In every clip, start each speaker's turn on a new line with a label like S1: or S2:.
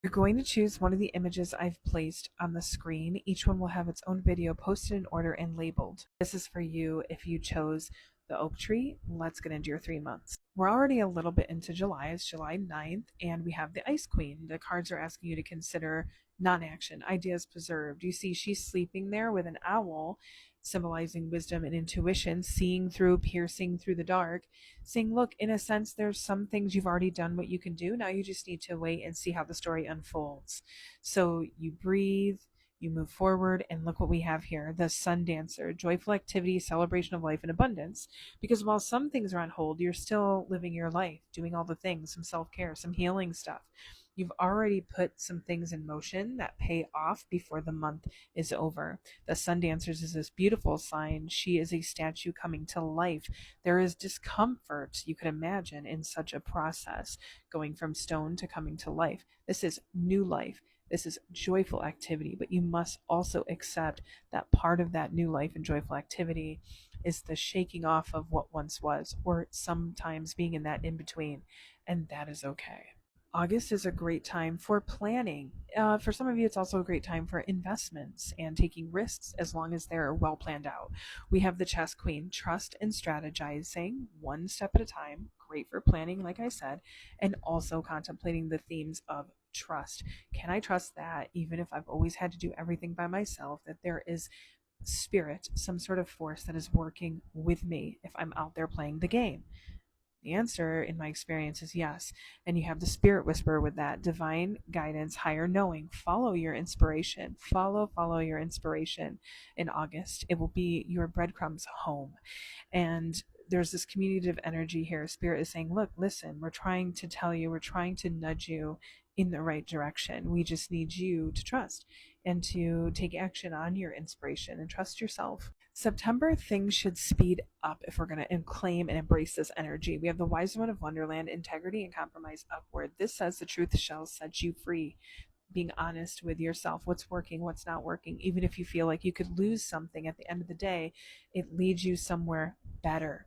S1: You're going to choose one of the images I've placed on the screen. Each one will have its own video posted in order and labeled. This is for you if you chose the oak tree. Let's get into your 3 months. We're already a little bit into July. It's July 9th, and we have the Ice Queen. The cards are asking you to consider non action, ideas preserved. You see, she's sleeping there with an owl, symbolizing wisdom and intuition, seeing through, piercing through the dark, saying, look, in a sense, there's some things you've already done what you can do. Now you just need to wait and see how the story unfolds. So you breathe, you move forward, and look what we have here: the Sun Dancer, joyful activity, celebration of life and abundance. Because while some things are on hold, you're still living your life, doing all the things, some self care, some healing stuff. You've already put some things in motion that pay off before the month is over. The Sun Dancers is this beautiful sign. She is a statue coming to life. There is discomfort, you could imagine, in such a process, going from stone to coming to life. This is new life. This is joyful activity, but you must also accept that part of that new life and joyful activity is the shaking off of what once was, or sometimes being in that in between, and that is okay. August is a great time for planning. For some of you, it's also a great time for investments and taking risks as long as they're well planned out. We have the Chess Queen, trust and strategizing one step at a time. Great for planning, like I said, and also contemplating the themes of trust. Can I trust that even if I've always had to do everything by myself, that there is spirit, some sort of force that is working with me if I'm out there playing the game? The answer, in my experience, is yes. And you have the spirit whisperer with that divine guidance, higher knowing. Follow your inspiration. Follow your inspiration in August. It will be your breadcrumbs home. And there's this communicative energy here. Spirit is saying, look, listen, we're trying to tell you, we're trying to nudge you in the right direction. We just need you to trust and to take action on your inspiration and trust yourself. September, things should speed up if we're going to claim and embrace this energy. We have the Wise Woman of Wonderland, integrity and compromise upward. This says the truth shall set you free. Being honest with yourself, what's working, what's not working. Even if you feel like you could lose something at the end of the day, it leads you somewhere better.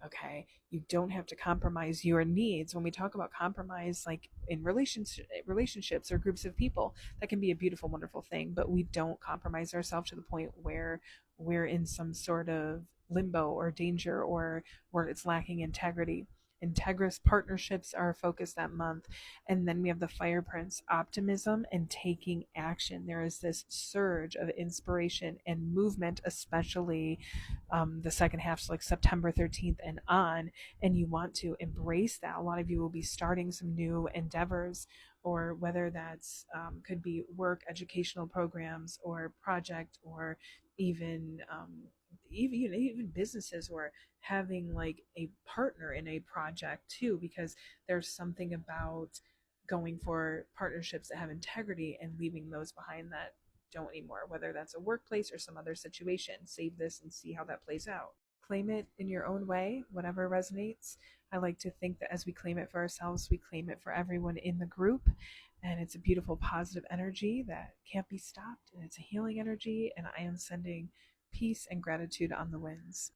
S1: Okay, you don't have to compromise your needs. When we talk about compromise, like in relationships or groups of people, that can be a beautiful, wonderful thing, but we don't compromise ourselves to the point where we're in some sort of limbo or danger, or where it's lacking integrity. Integrous partnerships are a focus that month. And then we have the Fire Prince, optimism and taking action. There is this surge of inspiration and movement, especially the second half, so like September 13th and on. And you want to embrace that. A lot of you will be starting some new endeavors, or whether that's could be work, educational programs, or project, or even even businesses, or having like a partner in a project too, because there's something about going for partnerships that have integrity and leaving those behind that don't anymore, whether that's a workplace or some other situation. Save this and see how that plays out. Claim it in your own way, whatever resonates. I like to think that as we claim it for ourselves, we claim it for everyone in the group. And it's a beautiful, positive energy that can't be stopped. And it's a healing energy. And I am sending peace and gratitude on the winds.